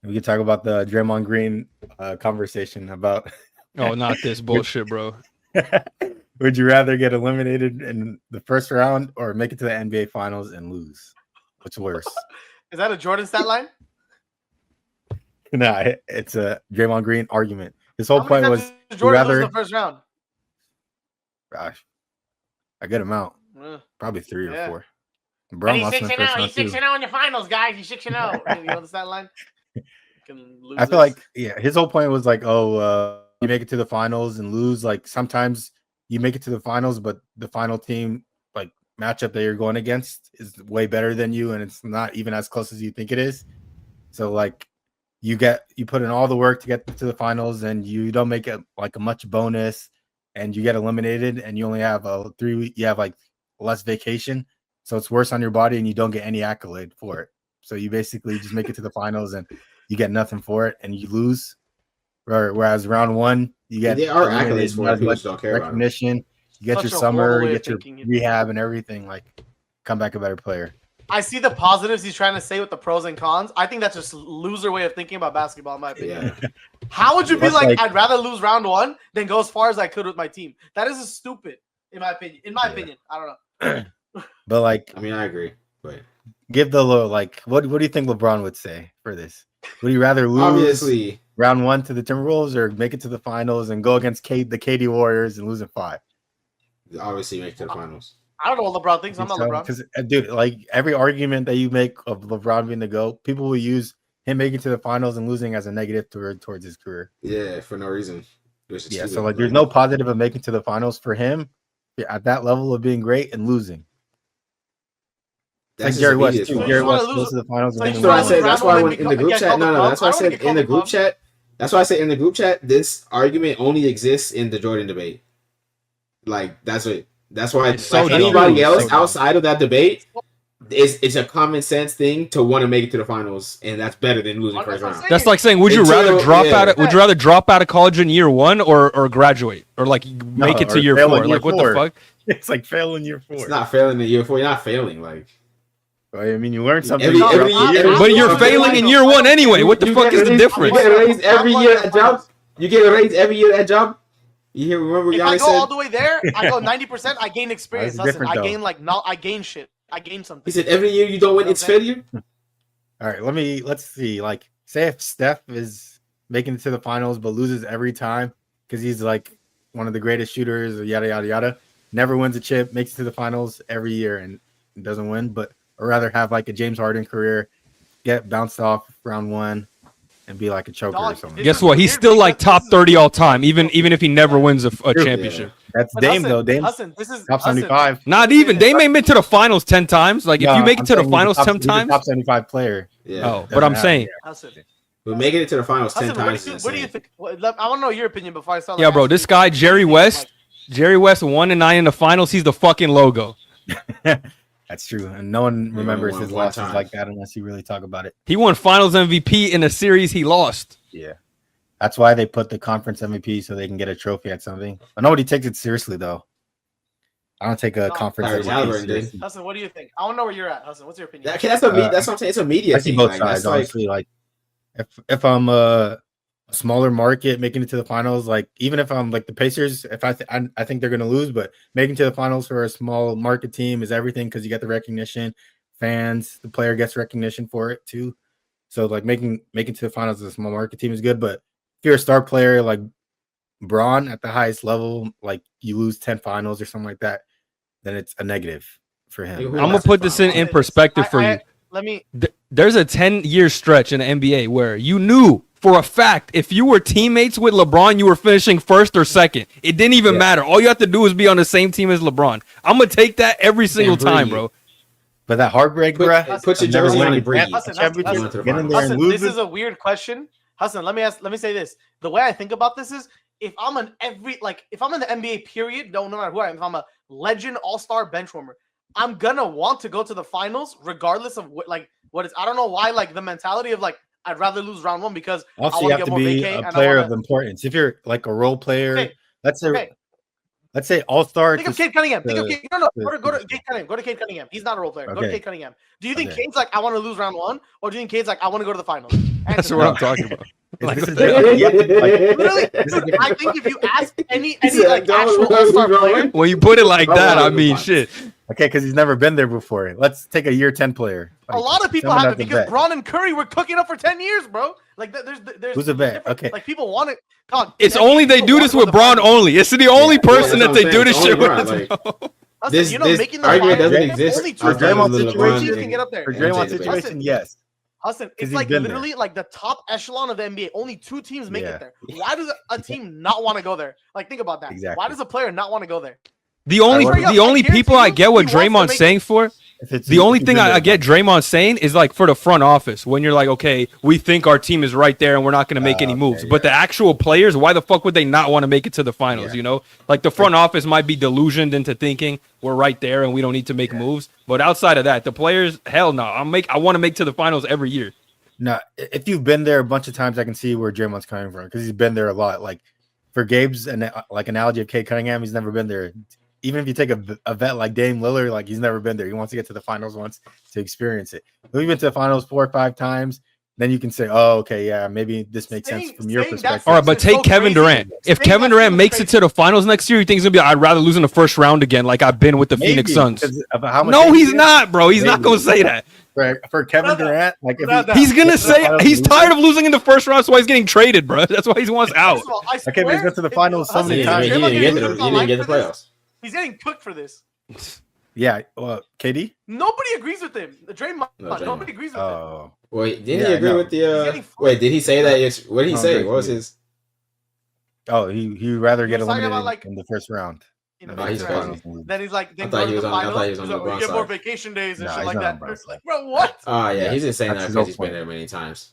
We can talk about the Draymond Green conversation about. Oh, not this bullshit, bro. Would you rather get eliminated in the first round or make it to the NBA Finals and lose? What's worse? Is that a Jordan stat line? Nah, it's a Draymond Green argument. His whole How many point times was did Jordan rather lose in the first round. Gosh, a good amount, probably 3 or 4. Bro, and he's 6-0. He's 6-0 in the finals, guys. He's 6-0. You know the stat line? I feel like his whole point was like, you make it to the finals and lose. Like sometimes you make it to the finals, but the final team like matchup that you're going against is way better than you, and it's not even as close as you think it is. So like you put in all the work to get to the finals, and you don't make it like a much bonus, and you get eliminated, and you only have 3 week. You have like less vacation, so it's worse on your body, and you don't get any accolade for it. So you basically just make it to the finals, and you get nothing for it, and you lose. Whereas round 1, you get accolades for it. People don't care recognition. You get your summer, you get your rehab and everything. Like, come back a better player. I see the positives he's trying to say with the pros and cons. I think that's just a loser way of thinking about basketball, in my opinion. Yeah. How would you be like, I'd rather lose round 1 than go as far as I could with my team? That is stupid, in my opinion. I don't know. But like, I mean, I agree. But give the like, what do you think LeBron would say for this? Would you rather lose obviously round 1 to the Timberwolves or make it to the finals and go against the KD Warriors and lose in 5? Obviously, make it to the finals. I don't know what LeBron thinks. I'm not LeBron. Because, dude, like every argument that you make of LeBron being the GOAT, people will use him making to the finals and losing as a negative towards his career. Yeah, for no reason. Yeah, so like there's no positive of making to the finals for him at that level of being great and losing. That's like Jerry West too. Jerry West goes to the finals. That's what I said. That's why I went in the group chat. No, that's why I said in the group chat. That's why I said in the group chat. This argument only exists in the Jordan debate. Like that's it. That's why anybody else outside of that debate it's a common sense thing to want to make it to the finals, and that's better than losing first round. That's like saying, would you rather drop out? Would you rather drop out of college in year 1 or graduate or like make it to year 4? Like what the fuck? It's like failing year 4. It's not failing in year 4. You're not failing. Like I mean, you learn something. But you're failing in year 1 anyway. What the fuck is the difference? You get a raise every year at job. You get a raise every year at job. You remember if I go all the way there, I go 90%. I gain experience. Listen, I gain I gain shit. I gain something. He said every year you don't win, it's failure. All right, let's see. Like, say if Steph is making it to the finals but loses every time because he's like one of the greatest shooters, yada yada yada. Never wins a chip, makes it to the finals every year and doesn't win, but or rather have like a James Harden career, get bounced off round 1. And be like a choker or something. Guess what? He's still like top 30 all time, even if he never wins a championship. Yeah. That's Dame though. Dame top 75. Not even. Dame made it to the finals 10 times. Like if you make it to the finals 10 times, top 75 player. Yeah. Oh, but I'm saying. But making it to the finals 10 times. What do you think? I want to know your opinion before I start. Yeah, bro. This guy Jerry West 1-9 in the finals. He's the fucking logo. That's true, and no one remembers his losses like that unless you really talk about it. He won Finals MVP in a series he lost. Yeah, that's why they put the conference MVP so they can get a trophy at something. But nobody takes it seriously, though. I don't take a conference MVP seriously. Hassan, what do you think? I want to know where you're at, Hassan. What's your opinion? That's what I'm saying. It's a media thing. I see both sides, honestly. Like, if I'm a smaller market making it to the finals, like even if I'm like the Pacers, if I think they're going to lose, but making to the finals for a small market team is everything because you get the recognition, fans, the player gets recognition for it too. So like making to the finals as a small market team is good, but if you're a star player like Braun at the highest level, like you lose 10 finals or something like that, then it's a negative for him. I'm gonna put this in perspective for you. There's a 10-year stretch in the NBA where you knew for a fact, if you were teammates with LeBron, you were finishing first or second. It didn't even matter. All you have to do is be on the same team as LeBron. I'm going to take that every single time, bro. But that heartbreak, bro. Put your jersey on and breathe. Hassan, this is a weird question. Hassan, let me say this. The way I think about this is if I'm in the NBA period, no matter who I am, if I'm a legend all-star bench warmer, I'm going to want to go to the finals regardless of what it's. I don't know why, like the mentality of like, I'd rather lose round 1 because also you have to be a player of importance. If you're like a role player, let's say let's say all-star. Think of Cade Cunningham. Go to Cade Cunningham. Go to Cade Cunningham. He's not a role player. Go to Cade Cunningham. Do you think Cade's like, I want to lose round 1, or do you think Cade's like, I want to go to the finals? That's what I'm talking about. Literally, I think if you ask any like actual all-star player, when you put it like that, I mean, shit. Okay, because he's never been there before. Let's take a year 10 player. Like, a lot of people have it because Braun and Curry were cooking up for 10 years, bro. Like there's who's a vet? Okay, like people want it. It's only they do this with Braun only. It's the only person that they do this shit with. This argument doesn't exist. For Draymond's situation, yes. Hassan, it's like literally like the top echelon of the NBA. Only 2 teams make it there. Why does a team not want to go there? Like, think about that. Exactly. Why does a player not want to go there? The only people I get what Draymond's saying for. The only thing I get Draymond saying is like for the front office when you're like, okay, we think our team is right there and we're not going to make any moves. But the actual players, why the fuck would they not want to make it to the finals? You know, like the front office might be delusioned into thinking we're right there and we don't need to make moves. But outside of that, the players, hell no, I want to make to the finals every year. No, if you've been there a bunch of times, I can see where Draymond's coming from because he's been there a lot. Like for Gabe's analogy of Cade Cunningham, he's never been there. Even if you take a vet like Dame Lillard, like he's never been there. He wants to get to the finals once to experience it. We've been to the finals 4 or 5 times. Then you can say, oh, okay, yeah, maybe this makes sense from your perspective. All right, but take Kevin Durant. If Kevin Durant makes it to the finals next year, he thinks he's going to be, I'd rather lose in the first round again like I've been with the Phoenix Suns. No, he's not, bro. He's not going to say that. For Kevin Durant, like he's going to say he's tired of losing in the first round, that's why he's getting traded, bro. That's why he wants out. Okay, but he's got to the finals so many times. He didn't get the playoffs. He's getting cooked for this. Yeah, well, KD? Nobody agrees with him. Draymond. Nobody agrees with him. Wait, didn't he agree with the? Wait, did he say that? What did he say? What was his? Oh, he'd rather get eliminated in the first round. He's crazy. Then he's like, then go to the finals. You get more vacation days and shit like that. Like, bro, what? Oh yeah, he's just saying that because he's been there many times.